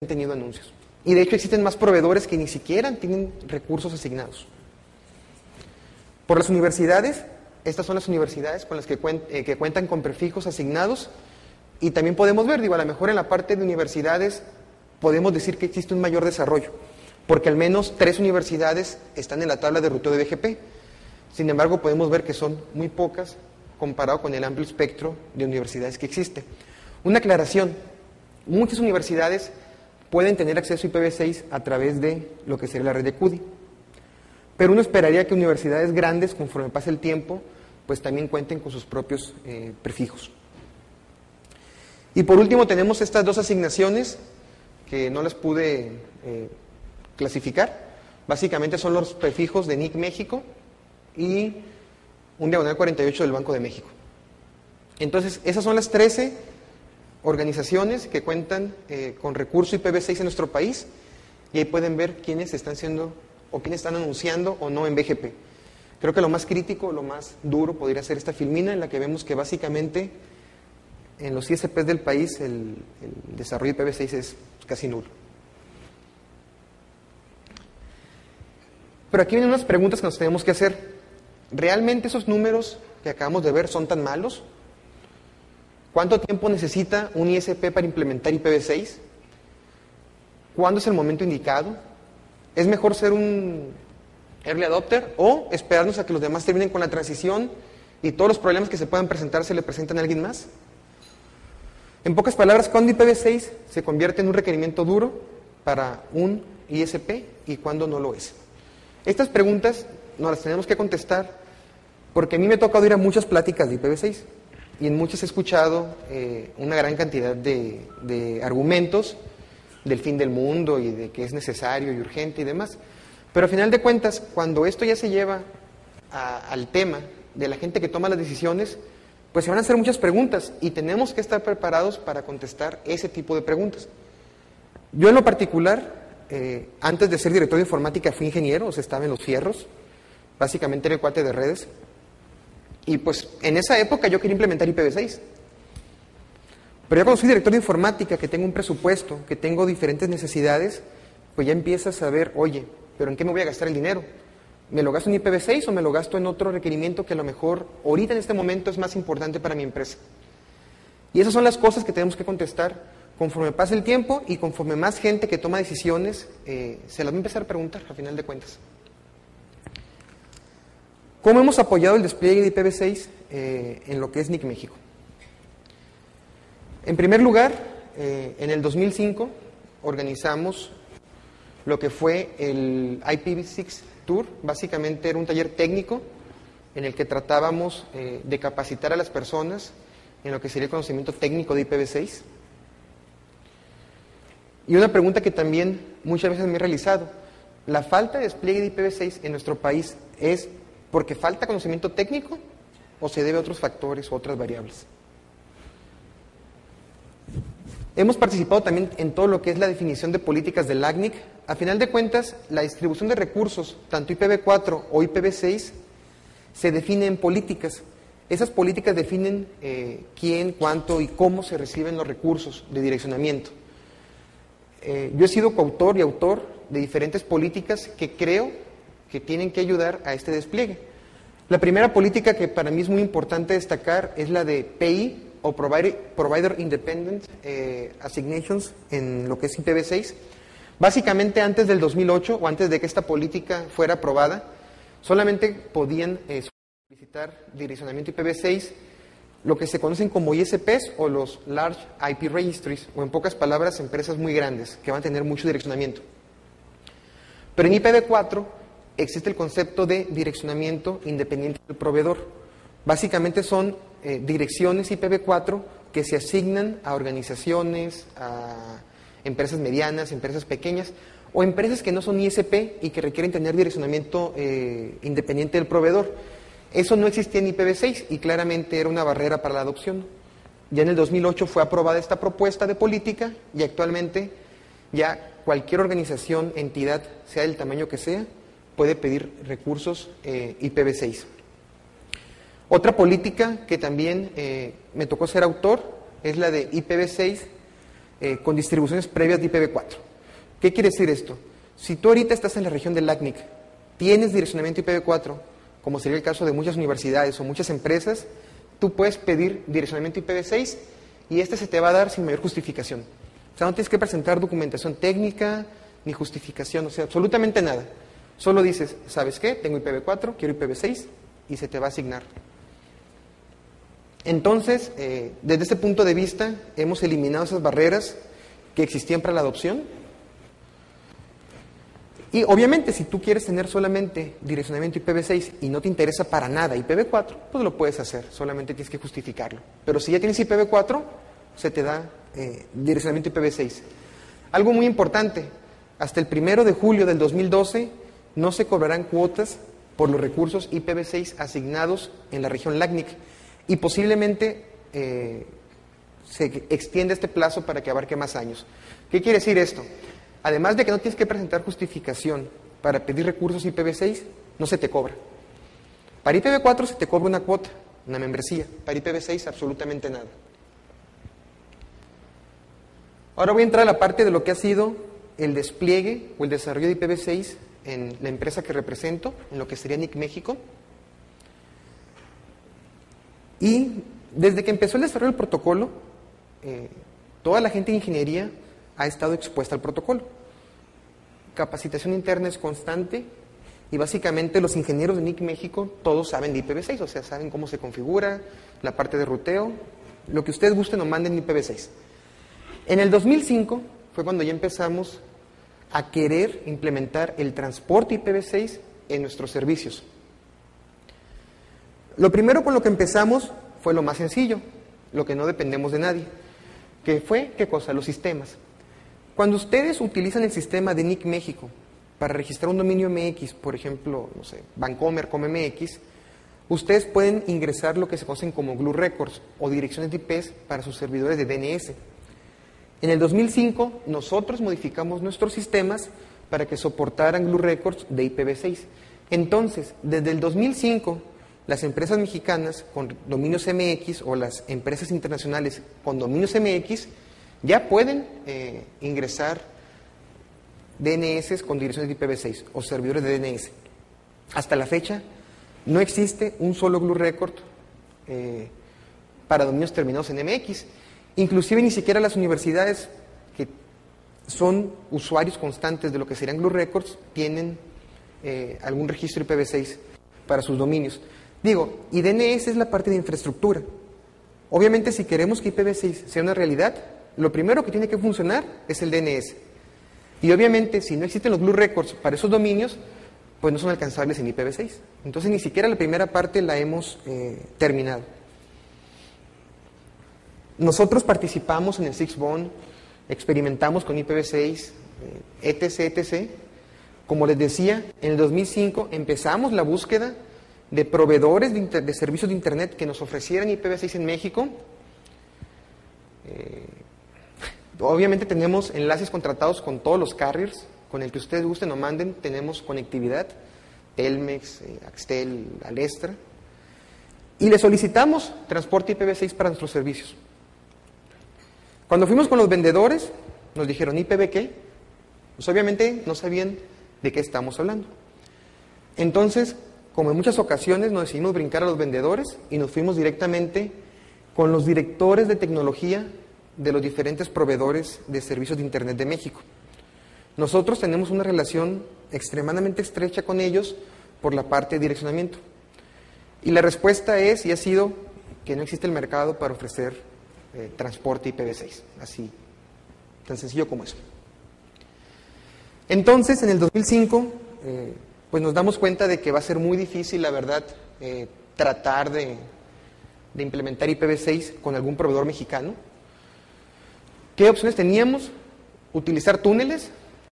tenido anuncios. Y de hecho existen más proveedores que ni siquiera tienen recursos asignados. Por las universidades, estas son las universidades con las que cuentan con prefijos asignados, y también podemos ver, a lo mejor en la parte de universidades podemos decir que existe un mayor desarrollo, porque al menos 3 universidades están en la tabla de ruteo de BGP. Sin embargo, podemos ver que son muy pocas comparado con el amplio espectro de universidades que existe. Una aclaración: muchas universidades pueden tener acceso a IPv6 a través de lo que sería la red de CUDI, pero uno esperaría que universidades grandes, conforme pase el tiempo, pues también cuenten con sus propios prefijos. Y por último tenemos estas 2 asignaciones que no las pude clasificar. Básicamente son los prefijos de NIC México y un diagonal 48 del Banco de México. Entonces, esas son las 13 organizaciones que cuentan con recurso IPv6 en nuestro país, y ahí pueden ver quiénes están siendo o quiénes están anunciando o no en BGP. Creo que lo más crítico, lo más duro podría ser esta filmina, en la que vemos que básicamente en los ISPs del país el desarrollo IPv6 es casi nulo. Pero aquí vienen unas preguntas que nos tenemos que hacer. ¿Realmente esos números que acabamos de ver son tan malos? ¿Cuánto tiempo necesita un ISP para implementar IPv6? ¿Cuándo es el momento indicado? ¿Es mejor ser un early adopter o esperarnos a que los demás terminen con la transición y todos los problemas que se puedan presentar se le presentan a alguien más? En pocas palabras, ¿cuándo IPv6 se convierte en un requerimiento duro para un ISP y cuándo no lo es? Estas preguntas nos las tenemos que contestar, porque a mí me ha tocado ir a muchas pláticas de IPv6 y en muchas he escuchado una gran cantidad de argumentos del fin del mundo y de que es necesario y urgente y demás. Pero al final de cuentas, cuando esto ya se lleva al tema de la gente que toma las decisiones, pues se van a hacer muchas preguntas y tenemos que estar preparados para contestar ese tipo de preguntas. Yo en lo particular, antes de ser director de informática fui ingeniero, o sea, estaba en los fierros, básicamente era el cuate de redes, y pues en esa época yo quería implementar IPv6. Pero ya cuando soy director de informática, que tengo un presupuesto, que tengo diferentes necesidades, pues ya empiezas a ver, oye, ¿pero en qué me voy a gastar el dinero? ¿Me lo gasto en IPv6 o me lo gasto en otro requerimiento que a lo mejor ahorita en este momento es más importante para mi empresa? Y esas son las cosas que tenemos que contestar conforme pase el tiempo y conforme más gente que toma decisiones se las va a empezar a preguntar, a final de cuentas. ¿Cómo hemos apoyado el despliegue de IPv6 en lo que es NIC México? En primer lugar, en el 2005 organizamos lo que fue el IPv6 Tour. Básicamente era un taller técnico en el que tratábamos de capacitar a las personas en lo que sería el conocimiento técnico de IPv6. Y una pregunta que también muchas veces me he realizado: ¿la falta de despliegue de IPv6 en nuestro país es porque falta conocimiento técnico o se debe a otros factores o otras variables? Hemos participado también en todo lo que es la definición de políticas del ACNIC. A final de cuentas, la distribución de recursos, tanto IPv4 o IPv6, se define en políticas. Esas políticas definen quién, cuánto y cómo se reciben los recursos de direccionamiento. Yo he sido coautor y autor de diferentes políticas que creo que tienen que ayudar a este despliegue. La primera política que para mí es muy importante destacar es la de PI, o Provider Independent Assignations, en lo que es IPv6. Básicamente antes del 2008 o antes de que esta política fuera aprobada, solamente podían solicitar direccionamiento IPv6 lo que se conocen como ISPs o los Large IP Registries, o en pocas palabras, empresas muy grandes que van a tener mucho direccionamiento. Pero en IPv4 existe el concepto de direccionamiento independiente del proveedor. Básicamente son direcciones IPv4 que se asignan a organizaciones, a empresas medianas, empresas pequeñas o empresas que no son ISP y que requieren tener direccionamiento independiente del proveedor. Eso no existía en IPv6 y claramente era una barrera para la adopción. Ya en el 2008 fue aprobada esta propuesta de política y actualmente ya cualquier organización, entidad, sea del tamaño que sea, puede pedir recursos IPv6. Otra política que también me tocó ser autor es la de IPv6 con distribuciones previas de IPv4. ¿Qué quiere decir esto? Si tú ahorita estás en la región del LACNIC, tienes direccionamiento IPv4, como sería el caso de muchas universidades o muchas empresas, tú puedes pedir direccionamiento IPv6 y este se te va a dar sin mayor justificación. O sea, no tienes que presentar documentación técnica ni justificación, o sea, absolutamente nada. Solo dices, ¿sabes qué? Tengo IPv4, quiero IPv6 y se te va a asignar. Entonces, desde este punto de vista, hemos eliminado esas barreras que existían para la adopción. Y obviamente, si tú quieres tener solamente direccionamiento IPv6 y no te interesa para nada IPv4, pues lo puedes hacer, solamente tienes que justificarlo. Pero si ya tienes IPv4, se te da direccionamiento IPv6. Algo muy importante, hasta el 1 de julio del 2012 no se cobrarán cuotas por los recursos IPv6 asignados en la región LACNIC y posiblemente se extiende este plazo para que abarque más años. ¿Qué quiere decir esto? Además de que no tienes que presentar justificación para pedir recursos IPv6, no se te cobra. Para IPv4 se te cobra una cuota, una membresía. Para IPv6 absolutamente nada. Ahora voy a entrar a la parte de lo que ha sido el despliegue o el desarrollo de IPv6 en la empresa que represento, en lo que sería NIC México. Y desde que empezó el desarrollo del protocolo, toda la gente de ingeniería ha estado expuesta al protocolo. Capacitación interna es constante y básicamente los ingenieros de NIC México todos saben de IPv6, o sea, saben cómo se configura, la parte de ruteo, lo que ustedes gusten o manden de IPv6. En el 2005 fue cuando ya empezamos a querer implementar el transporte IPv6 en nuestros servicios. Lo primero con lo que empezamos fue lo más sencillo, lo que no dependemos de nadie, que fue, ¿qué cosa? Los sistemas. Cuando ustedes utilizan el sistema de NIC México para registrar un dominio MX, por ejemplo, no sé, Bancomer como MX, ustedes pueden ingresar lo que se conocen como glue records o direcciones de IPs para sus servidores de DNS. En el 2005 nosotros modificamos nuestros sistemas para que soportaran glue records de IPv6. Entonces, desde el 2005, las empresas mexicanas con dominios MX o las empresas internacionales con dominios MX ya pueden ingresar DNS con direcciones de IPv6 o servidores de DNS. Hasta la fecha no existe un solo glue record para dominios terminados en MX. Inclusive ni siquiera las universidades que son usuarios constantes de lo que serían glue records tienen algún registro IPv6 para sus dominios. Digo, y DNS es la parte de infraestructura. Obviamente si queremos que IPv6 sea una realidad, lo primero que tiene que funcionar es el DNS. Y obviamente, si no existen los glue records para esos dominios, pues no son alcanzables en IPv6. Entonces, ni siquiera la primera parte la hemos terminado. Nosotros participamos en el SIGSBON, experimentamos con IPv6, etc., etc. Como les decía, en el 2005 empezamos la búsqueda de proveedores de servicios de Internet que nos ofrecieran IPv6 en México. Obviamente tenemos enlaces contratados con todos los carriers, con el que ustedes gusten o manden, tenemos conectividad, Telmex, Axtel, Alestra, y le solicitamos transporte IPv6 para nuestros servicios. Cuando fuimos con los vendedores, nos dijeron, ¿IPv qué? Pues obviamente no sabían de qué estamos hablando. Entonces, como en muchas ocasiones, nos decidimos brincar a los vendedores y nos fuimos directamente con los directores de tecnología de los diferentes proveedores de servicios de Internet de México. Nosotros tenemos una relación extremadamente estrecha con ellos por la parte de direccionamiento. Y la respuesta es y ha sido que no existe el mercado para ofrecer transporte IPv6, así, tan sencillo como eso. Entonces, en el 2005, pues nos damos cuenta de que va a ser muy difícil, la verdad, tratar de implementar IPv6 con algún proveedor mexicano. ¿Qué opciones teníamos? Utilizar túneles,